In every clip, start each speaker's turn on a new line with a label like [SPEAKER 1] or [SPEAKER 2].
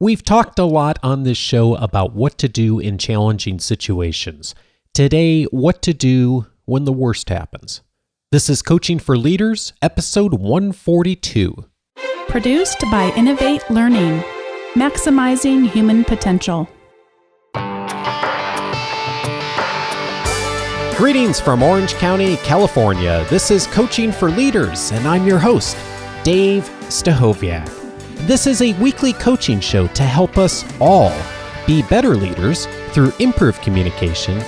[SPEAKER 1] We've talked a lot on this show about what to do in challenging situations. Today, what to do when the worst happens. This is Coaching for Leaders, episode 142.
[SPEAKER 2] Produced by Innovate Learning, maximizing human potential.
[SPEAKER 1] Greetings from Orange County, California. This is Coaching for Leaders, and I'm your host, Dave Stachowiak. This is a weekly coaching show to help us all be better leaders through improved communication,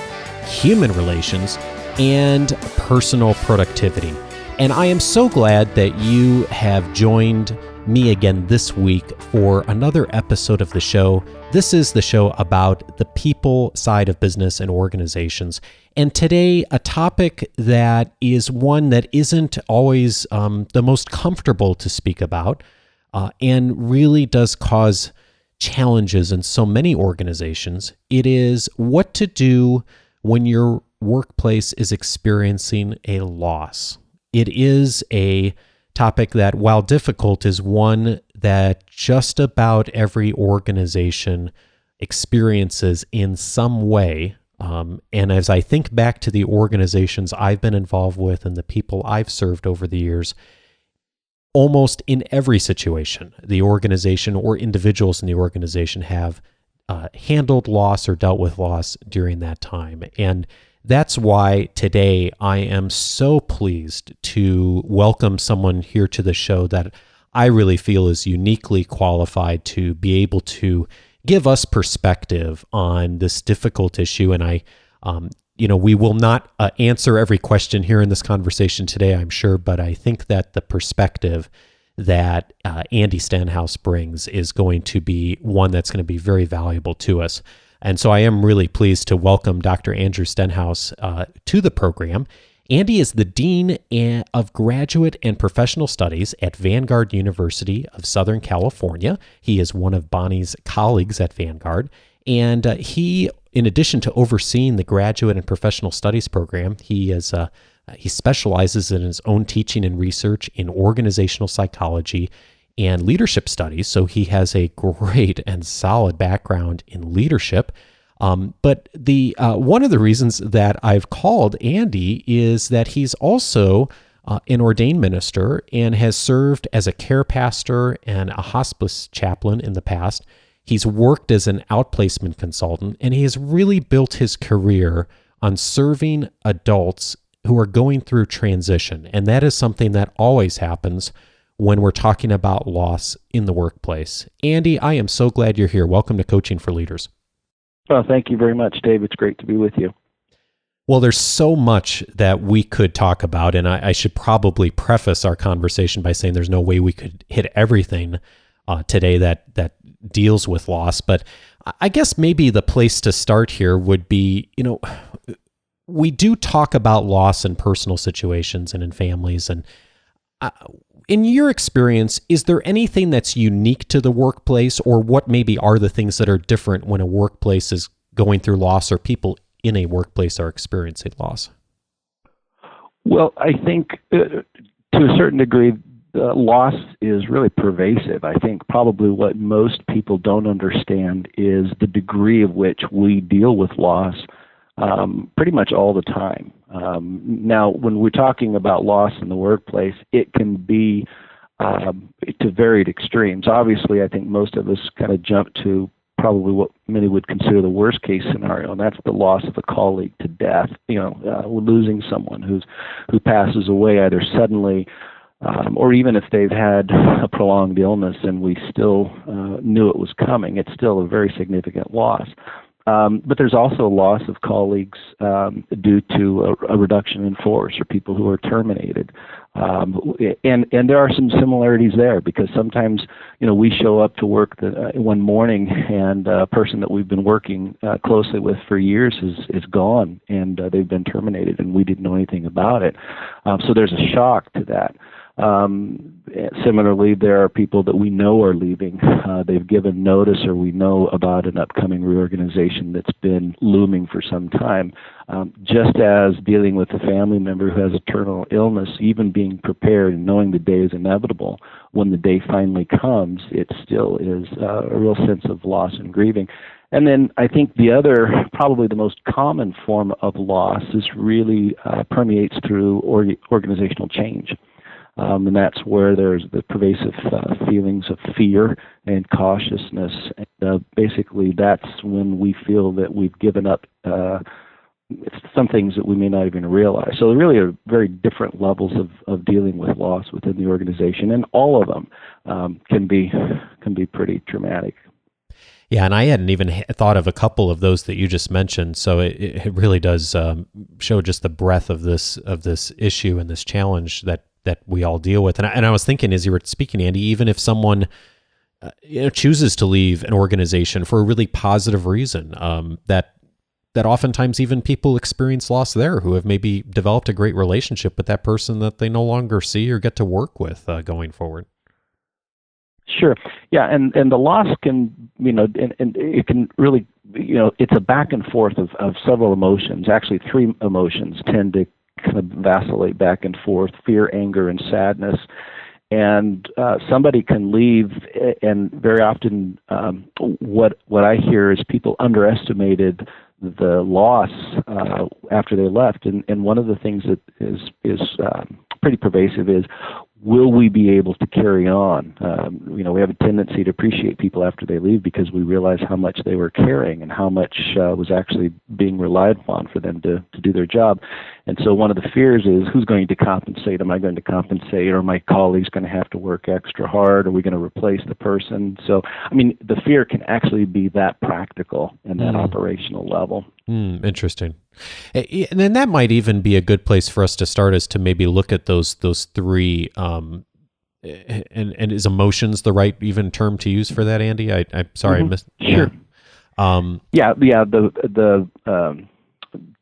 [SPEAKER 1] human relations, and personal productivity. And I am so glad that you have joined me again this week for another episode of the show. This is the show about the people side of business and organizations. And today, a topic that is one that isn't always the most comfortable to speak about, and really does cause challenges in so many organizations. It is what to do when your workplace is experiencing a loss. It is a topic that, while difficult, is one that just about every organization experiences in some way. And as I think back to the organizations I've been involved with and the people I've served over the years, almost in every situation, the organization or individuals in the organization have handled loss or dealt with loss during that time. And that's why today I am so pleased to welcome someone here to the show that I really feel is uniquely qualified to be able to give us perspective on this difficult issue. And we will not answer every question here in this conversation today, I'm sure, but I think that the perspective that Andy Stenhouse brings is going to be one that's going to be very valuable to us. And so I am really pleased to welcome Dr. Andrew Stenhouse to the program. Andy is the Dean of Graduate and Professional Studies at Vanguard University of Southern California. He is one of Bonnie's colleagues at Vanguard. And he, in addition to overseeing the Graduate and Professional Studies program, he specializes in his own teaching and research in organizational psychology and leadership studies. So he has a great and solid background in leadership. But one of the reasons that I've called Andy is that he's also an ordained minister and has served as a care pastor and a hospice chaplain in the past. He's worked as an outplacement consultant, and he has really built his career on serving adults who are going through transition. And that is something that always happens when we're talking about loss in the workplace. Andy, I am so glad you're here. Welcome to Coaching for Leaders.
[SPEAKER 3] Well, thank you very much, Dave. It's great to be with you.
[SPEAKER 1] Well, there's so much that we could talk about, and I should probably preface our conversation by saying there's no way we could hit everything today that deals with loss. But I guess maybe the place to start here would be, we do talk about loss in personal situations and in families. And in your experience, is there anything that's unique to the workplace, or what maybe are the things that are different when a workplace is going through loss or people in a workplace are experiencing loss?
[SPEAKER 3] Well, I think to a certain degree, loss is really pervasive. I think probably what most people don't understand is the degree of which we deal with loss pretty much all the time. Now, when we're talking about loss in the workplace, it can be to varied extremes. Obviously, I think most of us kind of jump to probably what many would consider the worst case scenario, and that's the loss of a colleague to death. We're losing someone who passes away either suddenly, or even if they've had a prolonged illness and we still knew it was coming, it's still a very significant loss. But there's also a loss of colleagues due to a reduction in force or people who are terminated. And there are some similarities there, because sometimes, we show up to work one morning and a person that we've been working closely with for years is gone, and they've been terminated and we didn't know anything about it. So there's a shock to that. Similarly, there are people that we know are leaving. They've given notice, or we know about an upcoming reorganization that's been looming for some time. Just as dealing with a family member who has a terminal illness, even being prepared and knowing the day is inevitable, when the day finally comes, it still is a real sense of loss and grieving. And then I think the other, probably the most common form of loss, is really permeates through organizational change. And that's where there's the pervasive feelings of fear and cautiousness. And basically, that's when we feel that we've given up some things that we may not even realize. So there really are very different levels of dealing with loss within the organization, and all of them can be pretty traumatic.
[SPEAKER 1] Yeah, and I hadn't even thought of a couple of those that you just mentioned. So it really does show just the breadth of this issue and this challenge that we all deal with. And I was thinking, as you were speaking, Andy, even if someone chooses to leave an organization for a really positive reason, that oftentimes even people experience loss there who have maybe developed a great relationship with that person that they no longer see or get to work with going forward.
[SPEAKER 3] Sure. Yeah, and the loss can, and it can really, it's a back and forth of several emotions. Actually, three emotions tend to kind of vacillate back and forth: fear, anger, and sadness. And somebody can leave, and very often what I hear is people underestimated the loss after they left. And one of the things that is pretty pervasive is, will we be able to carry on? We have a tendency to appreciate people after they leave because we realize how much they were carrying and how much was actually being relied upon for them to do their job. And so one of the fears is, who's going to compensate? Am I going to compensate? Or are my colleagues going to have to work extra hard? Are we going to replace the person? So, the fear can actually be that practical and that operational level.
[SPEAKER 1] Interesting. And then that might even be a good place for us to start, is to maybe look at those three, and is emotions the right even term to use for that, Andy? I'm sorry, I missed.
[SPEAKER 3] Sure.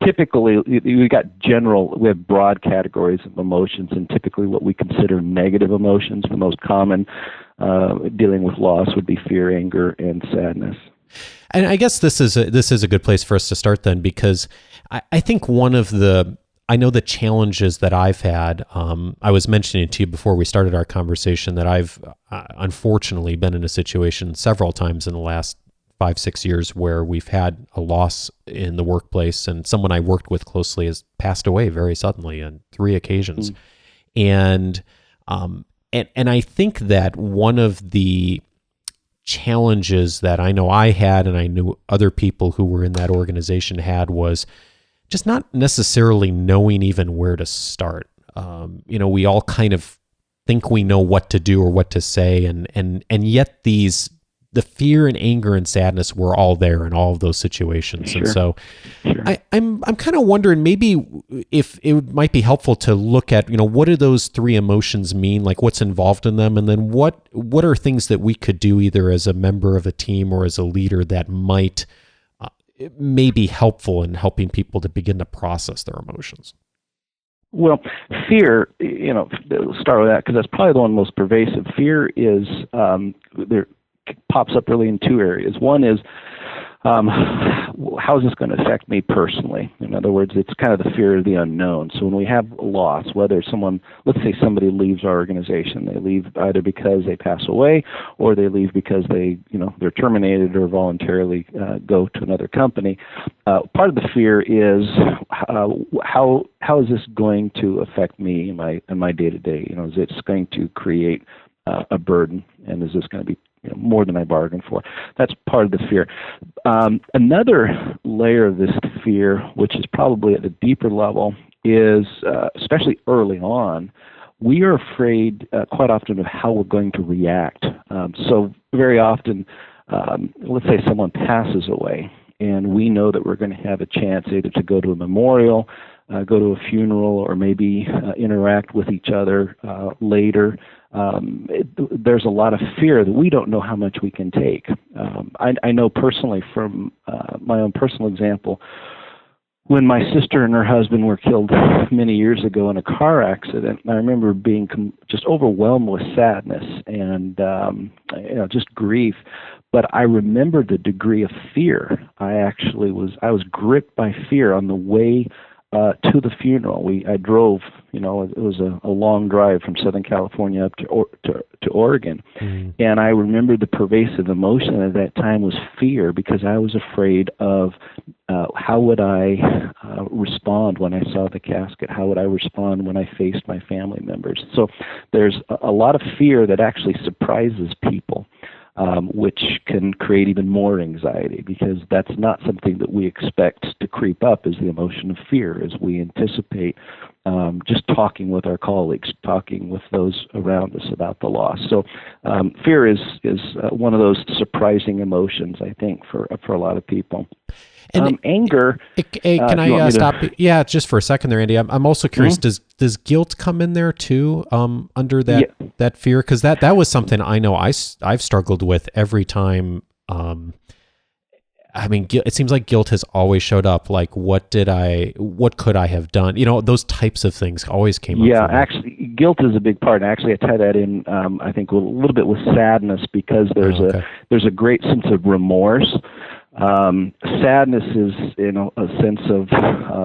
[SPEAKER 3] Typically, we have broad categories of emotions, and typically what we consider negative emotions, the most common dealing with loss, would be fear, anger, and sadness.
[SPEAKER 1] And I guess this is a good place for us to start then, because I think I know the challenges that I've had. I was mentioning to you before we started our conversation that I've unfortunately been in a situation several times in the last 5-6 years where we've had a loss in the workplace, and someone I worked with closely has passed away very suddenly on 3 occasions. And I think that one of the challenges that I know I had, and I knew other people who were in that organization had, was just not necessarily knowing even where to start. We all kind of think we know what to do or what to say, and yet the fear and anger and sadness were all there in all of those situations. Sure. And so I'm kind of wondering, maybe if it might be helpful to look at, what do those 3 emotions mean? Like, what's involved in them? And then what are things that we could do either as a member of a team or as a leader that might may be helpful in helping people to begin to process their emotions?
[SPEAKER 3] Well, fear, let's start with that, because that's probably the one most pervasive. Fear is, there pops up really in 2 areas. One is, how is this going to affect me personally? In other words, it's kind of the fear of the unknown. So when we have a loss, whether let's say somebody leaves our organization, they leave either because they pass away, or they leave because they're terminated or voluntarily go to another company. Part of the fear is, how is this going to affect me in my day-to-day? Is it going to create a burden, and is this going to be more than I bargained for? That's part of the fear. Another layer of this fear, which is probably at a deeper level, is especially early on, we are afraid quite often of how we're going to react. So very often, let's say someone passes away, and we know that we're going to have a chance either to go to a memorial, go to a funeral, or maybe interact with each other later. There's a lot of fear that we don't know how much we can take. I know personally from my own personal example, when my sister and her husband were killed many years ago in a car accident, I remember being just overwhelmed with sadness and just grief. But I remember the degree of fear. I was gripped by fear on the way to the funeral. I drove, it was a long drive from Southern California up to Oregon. Mm. And I remember the pervasive emotion at that time was fear, because I was afraid of how would I respond when I saw the casket? How would I respond when I faced my family members? So there's a lot of fear that actually surprises people. Which can create even more anxiety, because that's not something that we expect to creep up, is the emotion of fear, as we anticipate just talking with our colleagues, talking with those around us about the loss. So fear is one of those surprising emotions, I think, for a lot of people. And anger.
[SPEAKER 1] Can I stop? Yeah, just for a second there, Andy. I'm also curious. Mm-hmm. Does guilt come in there too, under that fear? Because that was something I know I've struggled with every time. It seems like guilt has always showed up. Like, what could I have done? Those types of things always came up.
[SPEAKER 3] Yeah, actually, guilt is a big part. Actually, I tie that in. I think a little bit with sadness, because there's a great sense of remorse. Sadness is, a sense of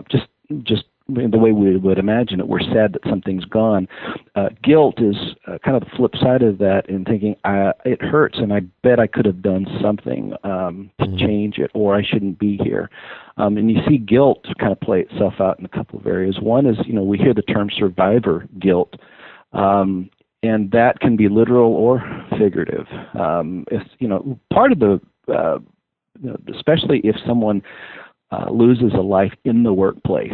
[SPEAKER 3] just the way we would imagine it. We're sad that something's gone. Guilt is kind of the flip side of that, in thinking it hurts, and I bet I could have done something to change it, or I shouldn't be here. And you see guilt kind of play itself out in a couple of areas. One is, we hear the term survivor guilt. And that can be literal or figurative. Part of the especially if someone loses a life in the workplace,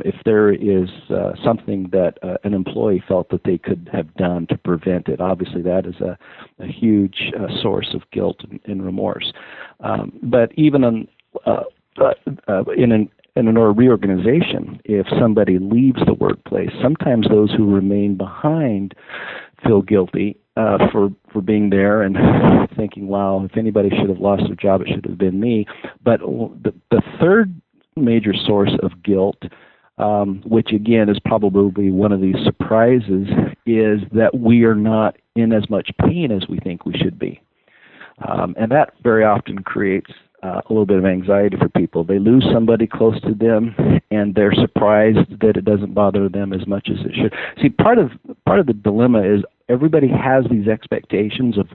[SPEAKER 3] if there is something that an employee felt that they could have done to prevent it, obviously that is a huge source of guilt and remorse. But even in a reorganization, if somebody leaves the workplace, sometimes those who remain behind feel guilty for being there and thinking, wow, if anybody should have lost their job, it should have been me. But the third major source of guilt, which again is probably one of these surprises, is that we are not in as much pain as we think we should be. And that very often creates a little bit of anxiety for people. They lose somebody close to them, and they're surprised that it doesn't bother them as much as it should. See, part of the dilemma is everybody has these expectations of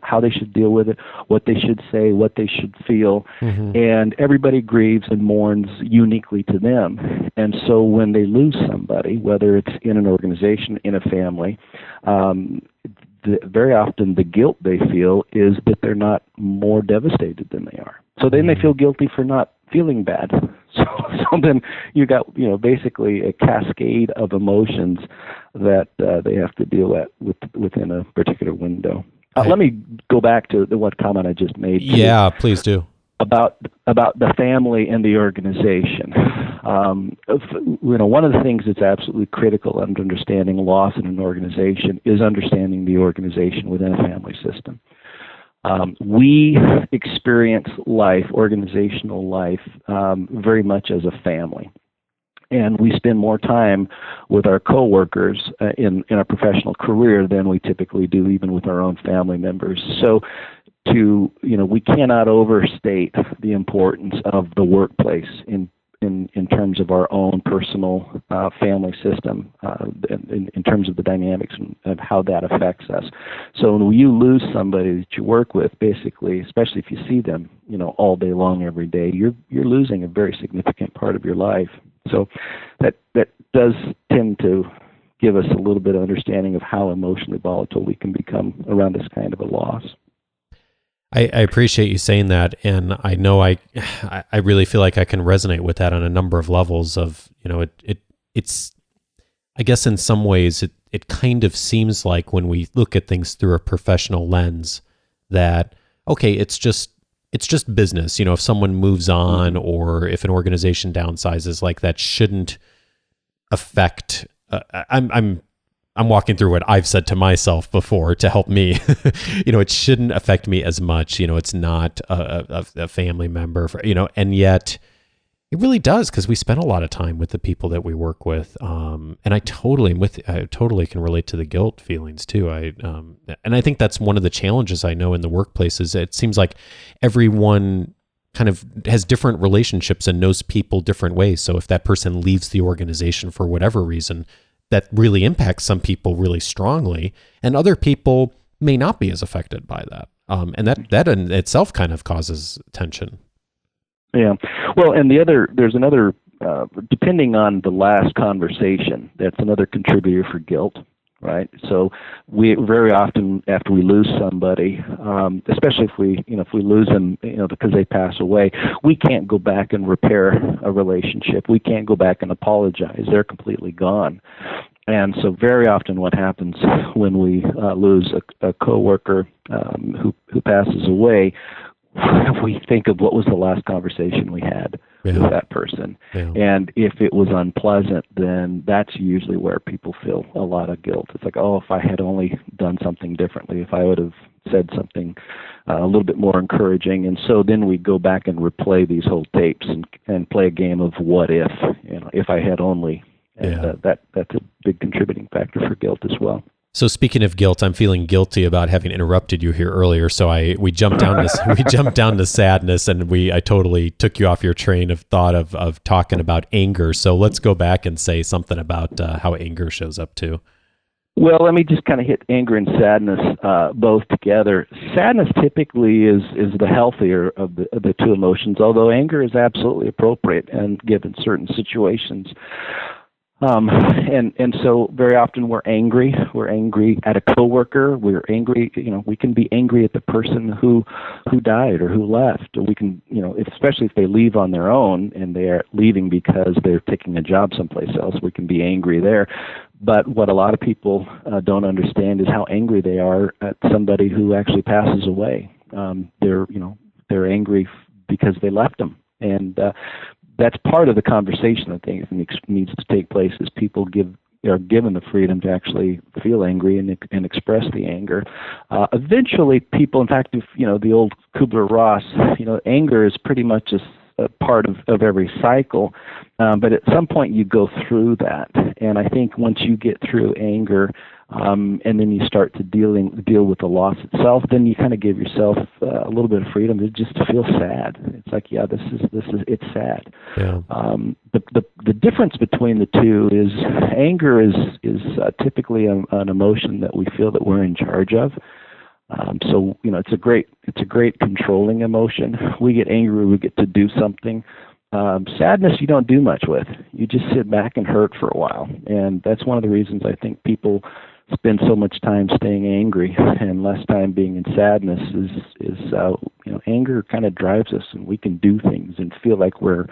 [SPEAKER 3] how they should deal with it, what they should say, what they should feel, and everybody grieves and mourns uniquely to them. And so when they lose somebody, whether it's in an organization, in a family, very often the guilt they feel is that they're not more devastated than they are. So then they feel guilty for not feeling bad. So then you got basically a cascade of emotions that they have to deal with within a particular window. Let me go back to one comment I just made.
[SPEAKER 1] Yeah, please do.
[SPEAKER 3] About the family and the organization. One of the things that's absolutely critical in understanding loss in an organization is understanding the organization within a family system. We experience life, organizational life, very much as a family. And we spend more time with our coworkers in our professional career than we typically do even with our own family members. So we cannot overstate the importance of the workplace in terms of our own personal family system, in terms of the dynamics of how that affects us. So when you lose somebody that you work with, basically, especially if you see them, all day long, every day, you're losing a very significant part of your life. So that does tend to give us a little bit of understanding of how emotionally volatile we can become around this kind of a loss.
[SPEAKER 1] I appreciate you saying that, and I know I really feel like I can resonate with that on a number of levels. Of it's I guess in some ways it kind of seems like when we look at things through a professional lens that okay, it's just business. If someone moves on or if an organization downsizes, like that shouldn't affect. I'm walking through what I've said to myself before to help me. It shouldn't affect me as much. It's not a family member, and yet It really does, because we spend a lot of time with the people that we work with, and I totally can relate to the guilt feelings too. And I think that's one of the challenges I know in the workplace is it seems like everyone kind of has different relationships and knows people different ways. So if that person leaves the organization for whatever reason, that really impacts some people really strongly, and other people may not be as affected by that. And that in itself kind of causes tension.
[SPEAKER 3] Yeah. Well, and there's another, depending on the last conversation, that's another contributor for guilt, right? So we very often, after we lose somebody, especially if we lose them, because they pass away, we can't go back and repair a relationship. We can't go back and apologize. They're completely gone. And so very often what happens when we lose a coworker who passes away, we think of what was the last conversation we had with that person. Yeah. And if it was unpleasant, then that's usually where people feel a lot of guilt. It's like, oh, if I had only done something differently, if I would have said something a little bit more encouraging. And so then we go back and replay these whole tapes and play a game of what if I had only. And that's a big contributing factor for guilt as well.
[SPEAKER 1] So speaking of guilt, I'm feeling guilty about having interrupted you here earlier. So we jumped down to sadness, and I totally took you off your train of thought of talking about anger. So let's go back and say something about how anger shows up too.
[SPEAKER 3] Well, let me just kind of hit anger and sadness both together. Sadness typically is the healthier of the two emotions, although anger is absolutely appropriate and given certain situations. And so very often we're angry. We're angry at a coworker. We're angry, we can be angry at the person who died or who left. Or we can, especially if they leave on their own and they are leaving because they're taking a job someplace else, we can be angry there. But what a lot of people don't understand is how angry they are at somebody who actually passes away. They're angry because they left them. And that's part of the conversation I think needs to take place is people are given the freedom to actually feel angry and express the anger. Eventually, people, in fact, if the old Kubler-Ross, anger is pretty much a part of every cycle, but at some point you go through that. And I think once you get through anger, and then you start to deal with the loss itself, then you kind of give yourself a little bit of freedom to just feel sad. It's like, yeah, it's sad. Yeah. The difference between the two is anger is typically an emotion that we feel that we're in charge of. So it's a great controlling emotion. We get angry, we get to do something. Sadness you don't do much with. You just sit back and hurt for a while, and that's one of the reasons I think people spend so much time staying angry and less time being in sadness is anger kind of drives us, and we can do things and feel like we're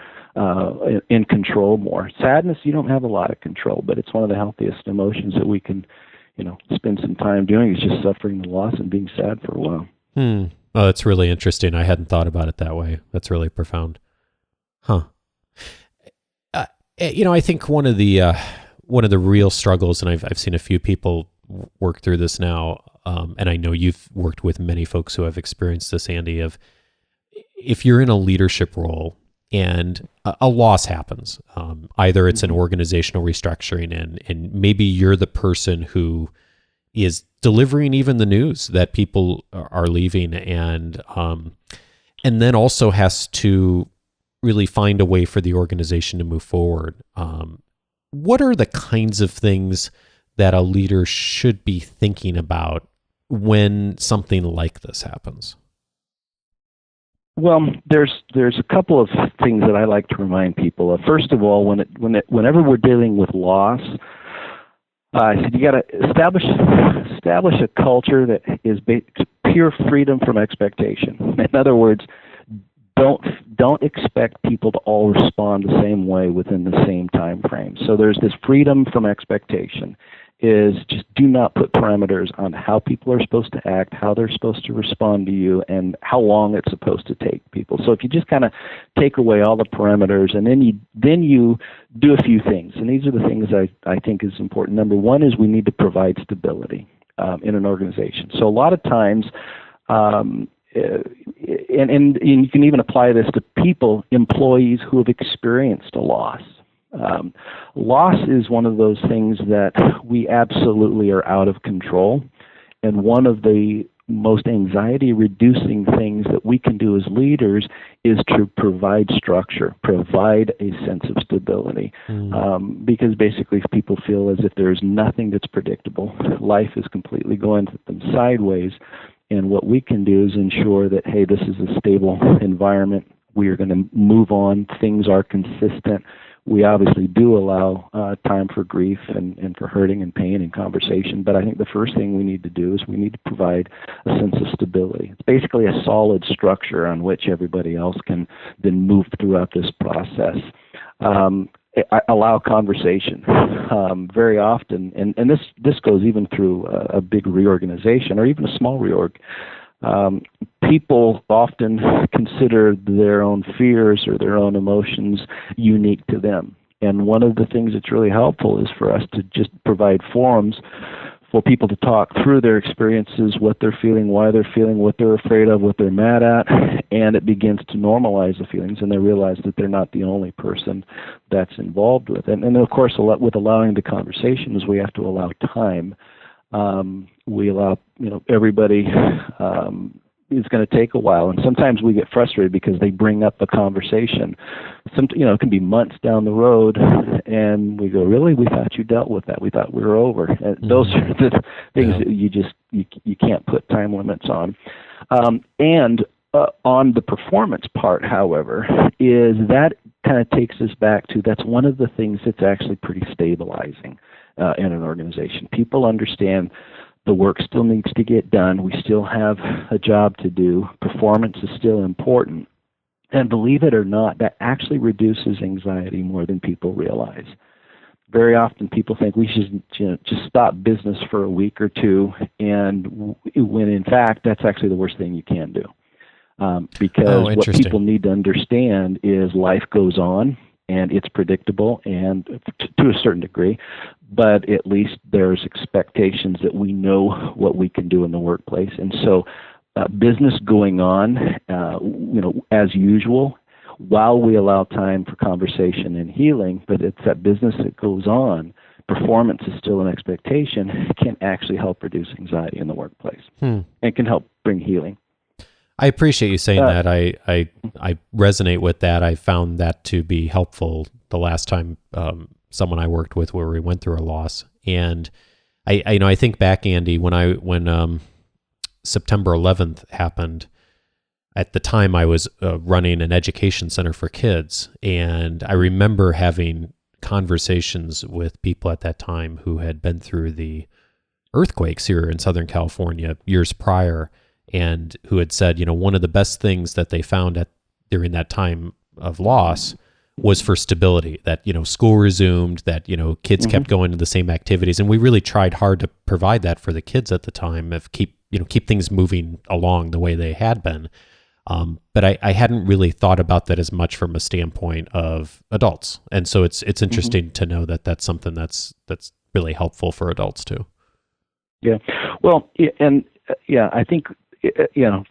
[SPEAKER 3] in control more. Sadness, you don't have a lot of control, but it's one of the healthiest emotions that we can spend some time doing, is just suffering the loss and being sad for a while.
[SPEAKER 1] Oh, that's really interesting. I hadn't thought about it that way. That's really profound. Huh. I think one of the real struggles, and I've seen a few people work through this now, and I know you've worked with many folks who have experienced this, Andy, of if you're in a leadership role and a loss happens, either it's an organizational restructuring and maybe you're the person who is delivering even the news that people are leaving, and then also has to really find a way for the organization to move forward. What are the kinds of things that a leader should be thinking about when something like this happens?
[SPEAKER 3] Well, there's a couple of things that I like to remind people of. First of all, whenever we're dealing with loss, I said you got to establish a culture that is pure freedom from expectation. In other words, don't expect people to all respond the same way within the same time frame. So there's this freedom from expectation. Is just do not put parameters on how people are supposed to act, how they're supposed to respond to you, and how long it's supposed to take people. So if you just kind of take away all the parameters, and then you do a few things, and these are the things I think is important. Number one is we need to provide stability in an organization. So a lot of times, and you can even apply this to people, employees who have experienced a loss. Loss is one of those things that we absolutely are out of control, and one of the most anxiety-reducing things that we can do as leaders is to provide structure, provide a sense of stability. Because basically if people feel as if there's nothing that's predictable, life is completely going them sideways, and what we can do is ensure that, hey, this is a stable environment, we are going to move on, things are consistent. We obviously do allow time for grief and for hurting and pain and conversation, but I think the first thing we need to do is we need to provide a sense of stability. It's basically a solid structure on which everybody else can then move throughout this process. Allow conversation. Very often, and this goes even through a big reorganization or even a small reorg. People often consider their own fears or their own emotions unique to them. And one of the things that's really helpful is for us to just provide forums for people to talk through their experiences, what they're feeling, why they're feeling, what they're afraid of, what they're mad at, and it begins to normalize the feelings, and they realize that they're not the only person that's involved with it. And of course, with allowing the conversations, we have to allow time. We allow, everybody is going to take a while, and sometimes we get frustrated because they bring up a conversation. It can be months down the road, and we go, "Really? We thought you dealt with that. We thought we were over." And those are the things that you can't put time limits on. And on the performance part, however, is that kind of takes us back to that's one of the things that's actually pretty stabilizing in an organization. People understand the work still needs to get done. We still have a job to do. Performance is still important. And believe it or not, that actually reduces anxiety more than people realize. Very often people think we should just stop business for a week or two, and when in fact that's actually the worst thing you can do. Because what people need to understand is life goes on, and it's predictable, and to a certain degree, but at least there's expectations that we know what we can do in the workplace. And so business going on, as usual, while we allow time for conversation and healing, but it's that business that goes on, performance is still an expectation, can actually help reduce anxiety in the workplace and can help bring healing.
[SPEAKER 1] I appreciate you saying that. I resonate with that. I found that to be helpful the last time someone I worked with where we went through a loss. And I think back, Andy, when September 11th happened, at the time I was running an education center for kids, and I remember having conversations with people at that time who had been through the earthquakes here in Southern California years prior, and who had said, one of the best things that they found during that time of loss was for stability, that, school resumed, that, kids kept going to the same activities. And we really tried hard to provide that for the kids at the time, of keep things moving along the way they had been. But I hadn't really thought about that as much from a standpoint of adults. And so it's interesting to know that that's something that's really helpful for adults too.
[SPEAKER 3] Yeah. Well, I think,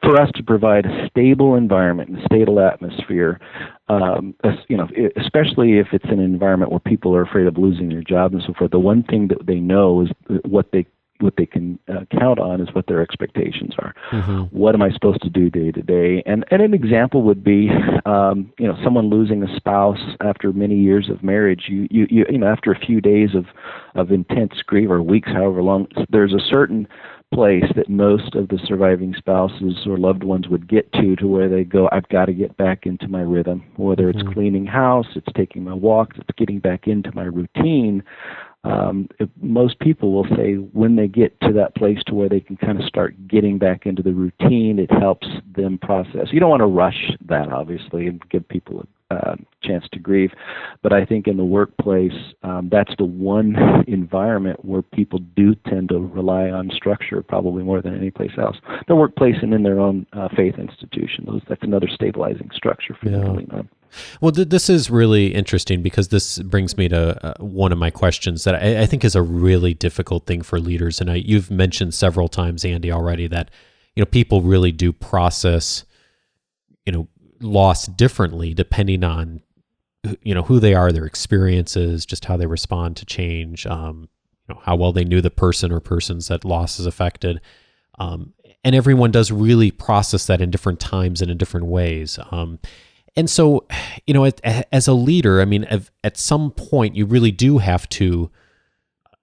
[SPEAKER 3] for us to provide a stable environment, a stable atmosphere, especially if it's an environment where people are afraid of losing their job and so forth, the one thing that they know is what they can count on is what their expectations are. What am I supposed to do day to day? And an example would be, someone losing a spouse after many years of marriage. You after a few days of intense grief, or weeks, however long, there's a certain place that most of the surviving spouses or loved ones would get to where they go, I've got to get back into my rhythm, whether it's cleaning house, it's taking my walks, it's getting back into my routine. Most people will say when they get to that place to where they can kind of start getting back into the routine, it helps them process. You don't want to rush that, obviously, and give people a chance to grieve. But I think in the workplace, that's the one environment where people do tend to rely on structure probably more than any place else. The workplace and in their own faith institution, that's another stabilizing structure for them to lean on.
[SPEAKER 1] Well, this is really interesting because this brings me to one of my questions that I think is a really difficult thing for leaders. And you've mentioned several times, Andy, already that, people really do process, loss differently depending on, who they are, their experiences, just how they respond to change, how well they knew the person or persons that loss has affected. And everyone does really process that in different times and in different ways. And so, as a leader, at some point, you really do have to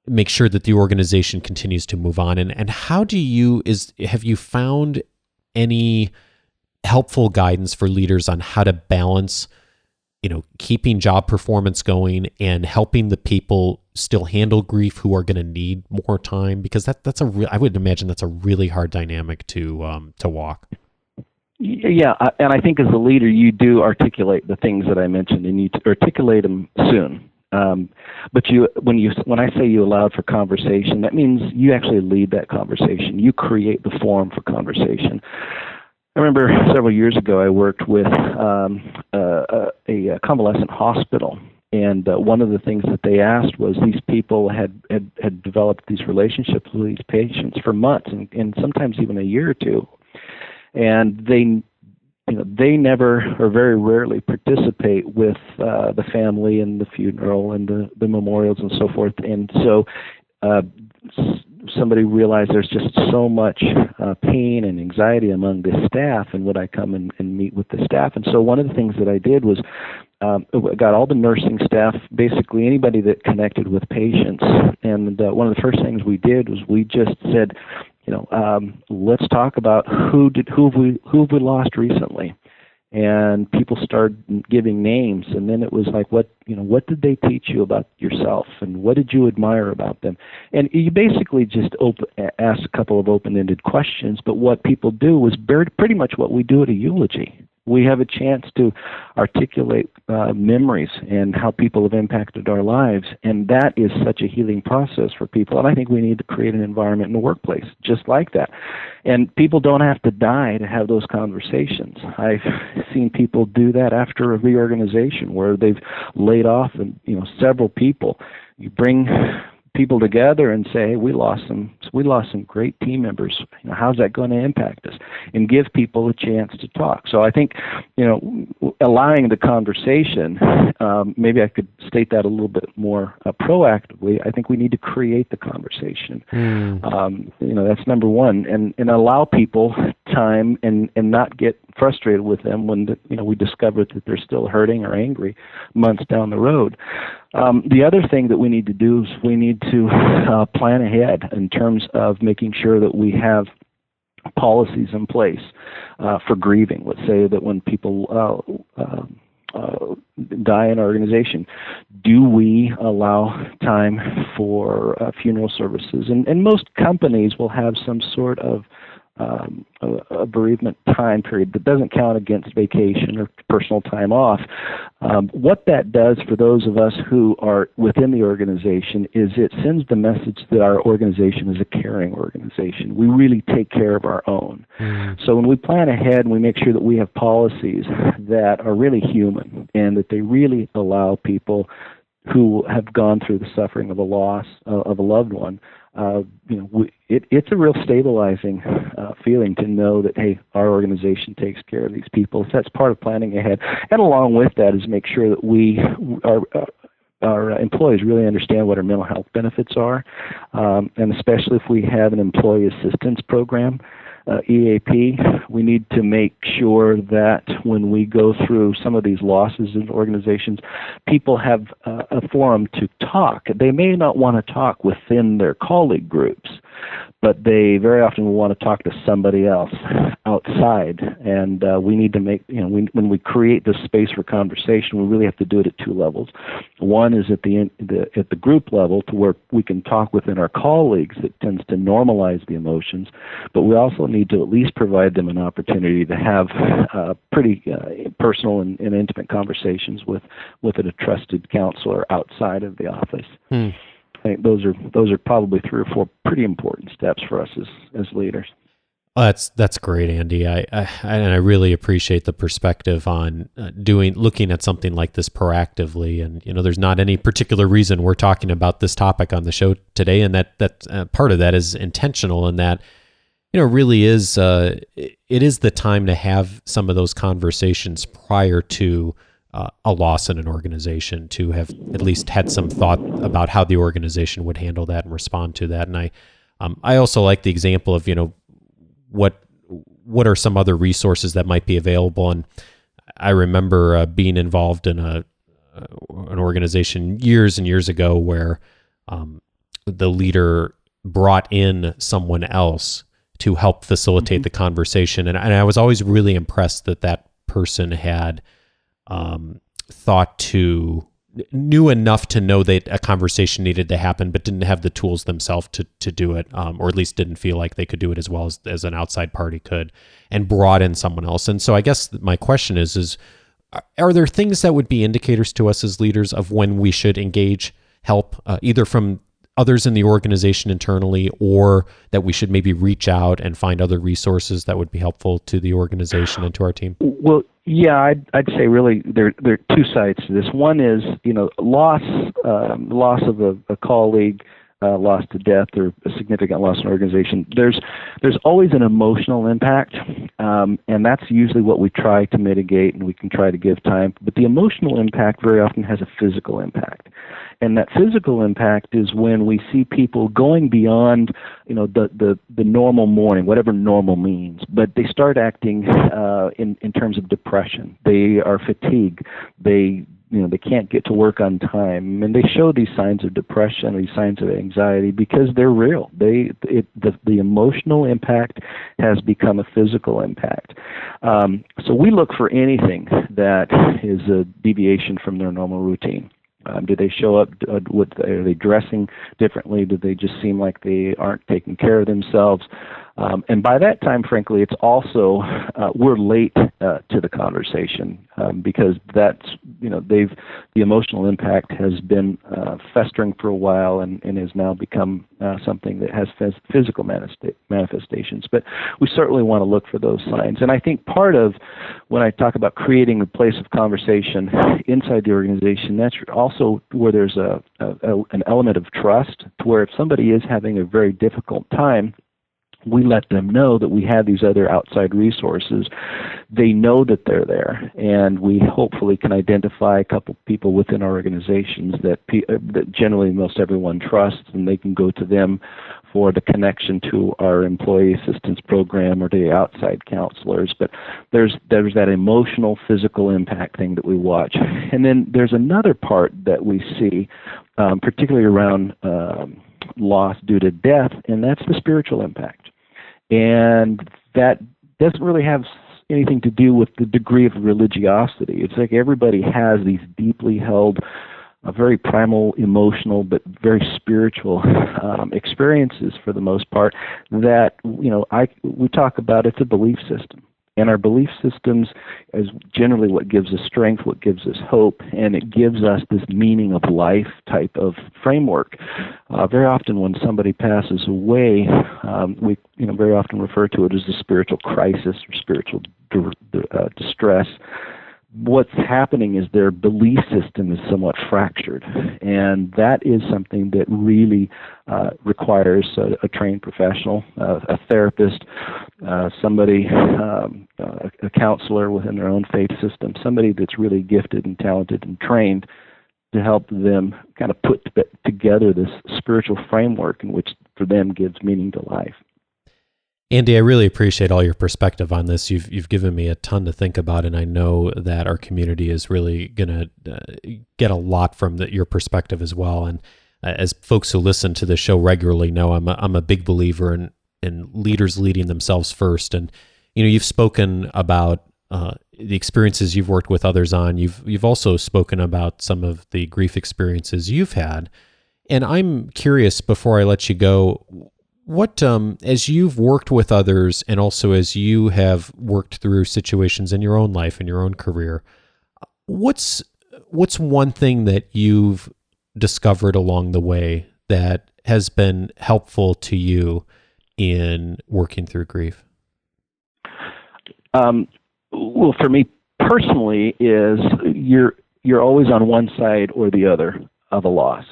[SPEAKER 1] make sure that the organization continues to move on. And how have you found any helpful guidance for leaders on how to balance, keeping job performance going and helping the people still handle grief who are going to need more time? Because I would imagine that's a really hard dynamic to walk.
[SPEAKER 3] Yeah, and I think as a leader, you do articulate the things that I mentioned, and you articulate them soon. But when I say you allowed for conversation, that means you actually lead that conversation. You create the forum for conversation. I remember several years ago I worked with a convalescent hospital, and one of the things that they asked was these people had developed these relationships with these patients for months and sometimes even a year or two, and they never or very rarely participate with the family and the funeral and the memorials and so forth. And so somebody realized there's just so much pain and anxiety among the staff, and would I come and meet with the staff? And so one of the things that I did was got all the nursing staff, basically anybody that connected with patients, and one of the first things we did was we just said, let's talk about who have we lost recently. And people started giving names, and then it was like, what did they teach you about yourself, and what did you admire about them? And you basically just ask a couple of open-ended questions, but what people do was pretty much what we do at a eulogy. We have a chance to articulate memories and how people have impacted our lives, and that is such a healing process for people. And I think we need to create an environment in the workplace just like that. And people don't have to die to have those conversations. I've seen people do that after a reorganization where they've laid off several people. You bring people together and say, hey, we lost some great team members. How's that going to impact us? And give people a chance to talk. So I think, allowing the conversation, maybe I could state that a little bit more proactively. I think we need to create the conversation. That's number one, and allow people time and not get frustrated with them when we discover that they're still hurting or angry months down the road. The other thing that we need to do is we need to plan ahead in terms of making sure that we have policies in place for grieving. Let's say that when people die in our organization, do we allow time for funeral services? And most companies will have some sort of a bereavement time period that doesn't count against vacation or personal time off. What that does for those of us who are within the organization is it sends the message that our organization is a caring organization. We really take care of our own. So when we plan ahead and we make sure that we have policies that are really human and that they really allow people who have gone through the suffering of a loss of a loved one, it's a real stabilizing feeling to know that, hey, our organization takes care of these people. So that's part of planning ahead. And along with that is make sure that our employees really understand what our mental health benefits are, and especially if we have an employee assistance program, EAP, we need to make sure that when we go through some of these losses in organizations, people have a forum to talk. They may not want to talk within their colleague groups, but they very often will want to talk to somebody else outside. And we need to make, when we create this space for conversation, we really have to do it at two levels. One is at the group level, to where we can talk within our colleagues. That tends to normalize the emotions, but we also need to at least provide them an opportunity to have pretty personal and intimate conversations with a trusted counselor outside of the office. I think those are probably 3 or 4 pretty important steps for us as leaders.
[SPEAKER 1] Well, that's great, Andy. I really appreciate the perspective on looking at something like this proactively. And there's not any particular reason we're talking about this topic on the show today, and that part of that is intentional, in that really is, it is the time to have some of those conversations prior to a loss in an organization, to have at least had some thought about how the organization would handle that and respond to that. And I also like the example of, what are some other resources that might be available. And I remember being involved in an organization years and years ago where the leader brought in someone else to help facilitate the conversation. And I was always really impressed that person had knew enough to know that a conversation needed to happen, but didn't have the tools themselves to do it, or at least didn't feel like they could do it as well as an outside party could, and brought in someone else. And so I guess my question is are there things that would be indicators to us as leaders of when we should engage help, either from others in the organization internally, or that we should maybe reach out and find other resources that would be helpful to the organization and to our team?
[SPEAKER 3] Well, yeah, I'd say really there are two sides to this. One is, loss of a colleague, loss to death, or a significant loss in an organization. There's always an emotional impact, and that's usually what we try to mitigate, and we can try to give time. But the emotional impact very often has a physical impact. And that physical impact is when we see people going beyond, the normal morning, whatever normal means, but they start acting in terms of depression. They are fatigued. They can't get to work on time, and they show these signs of depression, these signs of anxiety, because they're real. The emotional impact has become a physical impact. So we look for anything that is a deviation from their normal routine. Do they show up? Are they dressing differently? Do they just seem like they aren't taking care of themselves? And by that time, frankly, it's also we're late to the conversation because that's the emotional impact has been festering for a while and has now become something that has physical manifestations. But we certainly want to look for those signs. And I think part of when I talk about creating a place of conversation inside the organization, that's also where there's an element of trust, to where if somebody is having a very difficult time, we let them know that we have these other outside resources. They know that they're there, and we hopefully can identify a couple people within our organizations that generally most everyone trusts, and they can go to them for the connection to our employee assistance program or to the outside counselors. But there's that emotional, physical impact thing that we watch. And then there's another part that we see, particularly around loss due to death, and that's the spiritual impact. And that doesn't really have anything to do with the degree of religiosity. It's like everybody has these deeply held, very primal, emotional, but very spiritual experiences for the most part that, we talk about. It's a belief system. And our belief systems is generally what gives us strength, what gives us hope, and it gives us this meaning of life type of framework. Very often when somebody passes away, we very often refer to it as a spiritual crisis or spiritual distress. What's happening is their belief system is somewhat fractured, and that is something that really requires a trained professional, a therapist, somebody, a counselor within their own faith system, somebody that's really gifted and talented and trained to help them kind of put together this spiritual framework in which for them gives meaning to life.
[SPEAKER 1] Andy, I really appreciate all your perspective on this. You've given me a ton to think about, and I know that our community is really going to get a lot from your perspective as well. And as folks who listen to the show regularly know, I'm a big believer in leaders leading themselves first. And you've spoken about the experiences you've worked with others on. You've also spoken about some of the grief experiences you've had. And I'm curious, before I let you go, what, as you've worked with others and also as you have worked through situations in your own life and your own career, what's one thing that you've discovered along the way that has been helpful to you in working through grief?
[SPEAKER 3] Well, for me personally, is you're always on one side or the other of a loss.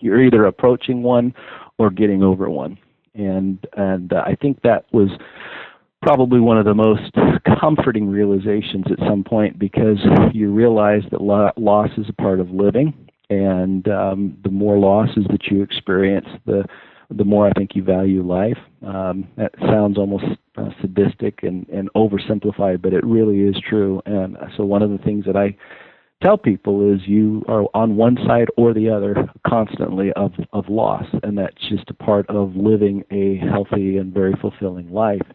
[SPEAKER 3] You're either approaching one or getting over one. And I think that was probably one of the most comforting realizations at some point, because you realize that loss is a part of living, and the more losses that you experience, the more I think you value life. That sounds almost sadistic and oversimplified, but it really is true. And so one of the things that I tell people is you are on one side or the other constantly of loss, and that's just a part of living a healthy and very fulfilling life.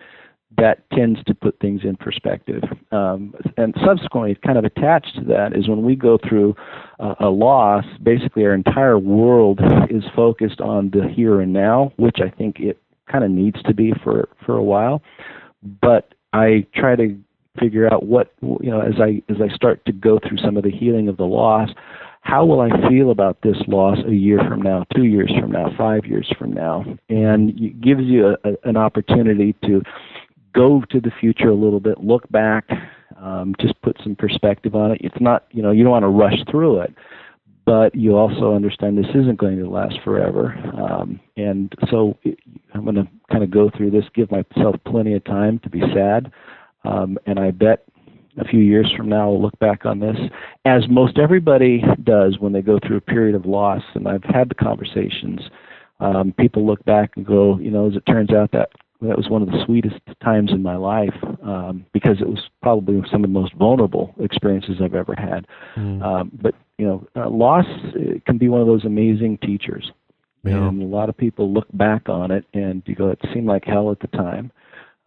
[SPEAKER 3] That tends to put things in perspective. And subsequently, kind of attached to that is when we go through a loss, basically our entire world is focused on the here and now, which I think it kind of needs to be for a while. But I try to figure out what, as I start to go through some of the healing of the loss, how will I feel about this loss a year from now, 2 years from now, 5 years from now? And it gives you an opportunity to go to the future a little bit, look back, just put some perspective on it. It's not, you don't want to rush through it, but you also understand this isn't going to last forever. And so I'm going to kind of go through this, give myself plenty of time to be sad. And I bet a few years from now, I'll look back on this, as most everybody does when they go through a period of loss. And I've had the conversations. People look back and go, as it turns out, that was one of the sweetest times in my life, because it was probably some of the most vulnerable experiences I've ever had. But loss can be one of those amazing teachers.
[SPEAKER 1] Yeah.
[SPEAKER 3] And a lot of people look back on it and you go, it seemed like hell at the time.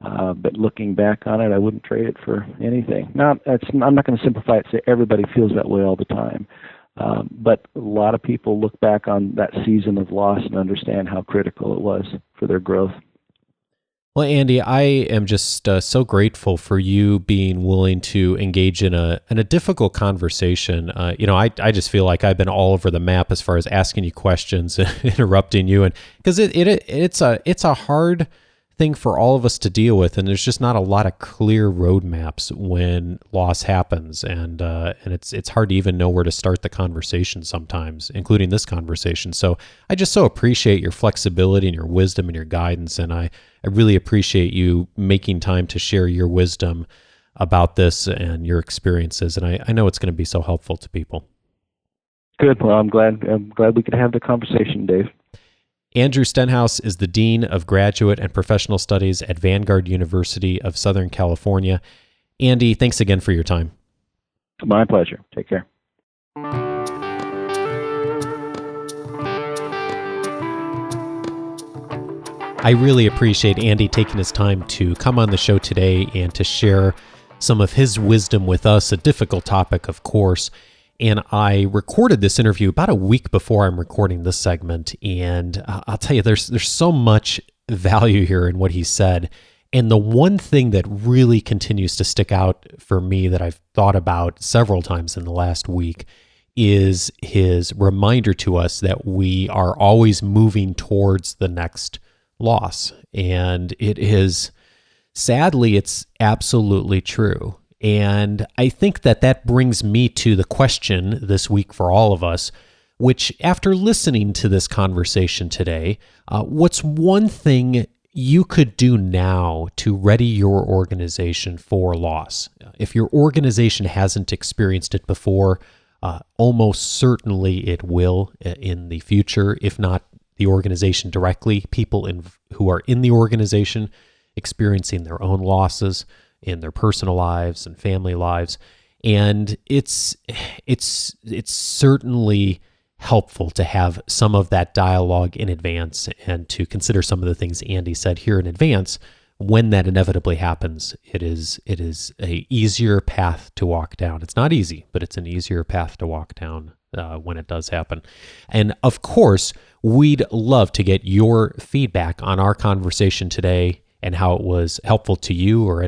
[SPEAKER 3] But looking back on it, I wouldn't trade it for anything. Now, I'm not going to simplify it and say everybody feels that way all the time. But a lot of people look back on that season of loss and understand how critical it was for their growth.
[SPEAKER 1] Well, Andy, I am just so grateful for you being willing to engage in a difficult conversation. I just feel like I've been all over the map as far as asking you questions and interrupting you, and because it's a hard thing for all of us to deal with, and there's just not a lot of clear roadmaps when loss happens, and it's hard to even know where to start the conversation sometimes, including this conversation. So I just so appreciate your flexibility and your wisdom and your guidance, and I really appreciate you making time to share your wisdom about this and your experiences, and I know it's going to be so helpful to people.
[SPEAKER 3] Good. Well, I'm glad we could have the conversation, Dave.
[SPEAKER 1] Andrew Stenhouse is the Dean of Graduate and Professional Studies at Vanguard University of Southern California. Andy, thanks again for your time.
[SPEAKER 3] My pleasure. Take care.
[SPEAKER 1] I really appreciate Andy taking his time to come on the show today and to share some of his wisdom with us, a difficult topic, of course. And I recorded this interview about a week before I'm recording this segment. And I'll tell you, there's so much value here in what he said. And the one thing that really continues to stick out for me that I've thought about several times in the last week is his reminder to us that we are always moving towards the next loss. And it is, sadly, it's absolutely true. And I think that brings me to the question this week for all of us, which after listening to this conversation today, what's one thing you could do now to ready your organization for loss? If your organization hasn't experienced it before, almost certainly it will in the future, if not the organization directly, people who are in the organization experiencing their own losses in their personal lives and family lives. And it's certainly helpful to have some of that dialogue in advance and to consider some of the things Andy said here in advance. When that inevitably happens, it is a easier path to walk down. It's not easy, but it's an easier path to walk down when it does happen. And of course, we'd love to get your feedback on our conversation today and how it was helpful to you, or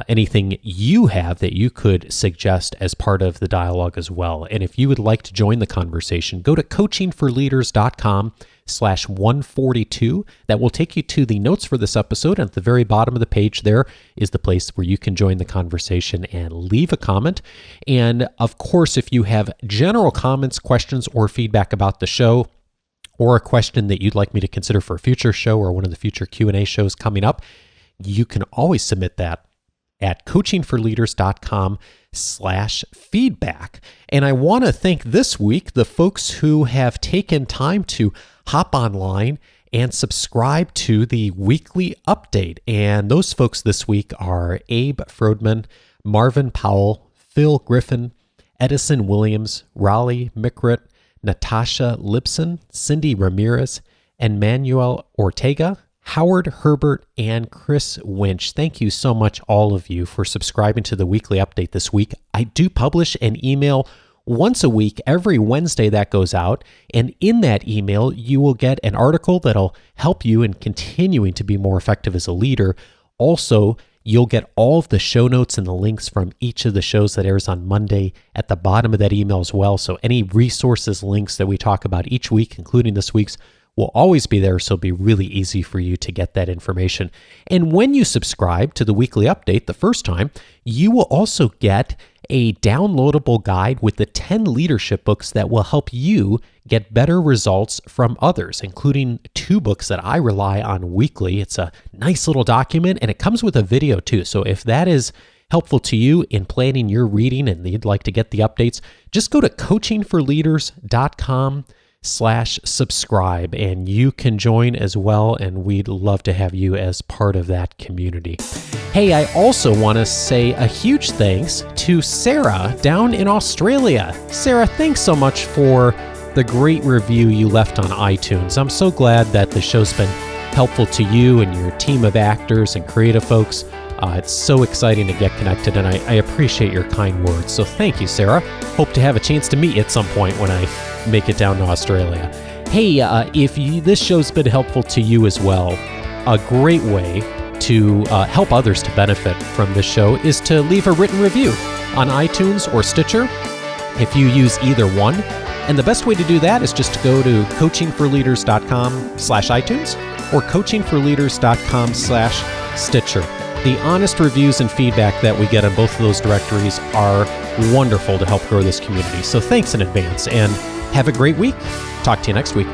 [SPEAKER 1] anything you have that you could suggest as part of the dialogue as well. And if you would like to join the conversation, go to coachingforleaders.com/142. That will take you to the notes for this episode. And at the very bottom of the page there is the place where you can join the conversation and leave a comment. And of course, if you have general comments, questions, or feedback about the show, or a question that you'd like me to consider for a future show or one of the future Q&A shows coming up, you can always submit that at coachingforleaders.com/feedback. And I want to thank this week the folks who have taken time to hop online and subscribe to the weekly update. And those folks this week are Abe Frodman, Marvin Powell, Phil Griffin, Edison Williams, Raleigh Mickrit, Natasha Lipson, Cindy Ramirez, and Manuel Ortega, Howard Herbert, and Chris Winch. Thank you so much, all of you, for subscribing to the weekly update this week. I do publish an email once a week, every Wednesday that goes out, and in that email, you will get an article that'll help you in continuing to be more effective as a leader. Also, you'll get all of the show notes and the links from each of the shows that airs on Monday at the bottom of that email as well. So any resources, links that we talk about each week, including this week's, will always be there, so it'll be really easy for you to get that information. And when you subscribe to the weekly update the first time, you will also get a downloadable guide with the 10 leadership books that will help you get better results from others, including 2 books that I rely on weekly. It's a nice little document, and it comes with a video too. So if that is helpful to you in planning your reading and you'd like to get the updates, just go to coachingforleaders.com/subscribe, and you can join as well, and we'd love to have you as part of that community. Hey, I also want to say a huge thanks to Sarah down in Australia. Sarah, thanks so much for the great review you left on iTunes. I'm so glad that the show's been helpful to you and your team of actors and creative folks. It's so exciting to get connected, and I appreciate your kind words. So thank you, Sarah. Hope to have a chance to meet you at some point when I make it down to Australia. Hey, if this show's been helpful to you as well, a great way to help others to benefit from this show is to leave a written review on iTunes or Stitcher if you use either one. And the best way to do that is just to go to coachingforleaders.com/iTunes or coachingforleaders.com/Stitcher. The honest reviews and feedback that we get on both of those directories are wonderful to help grow this community. So thanks in advance, and have a great week. Talk to you next week.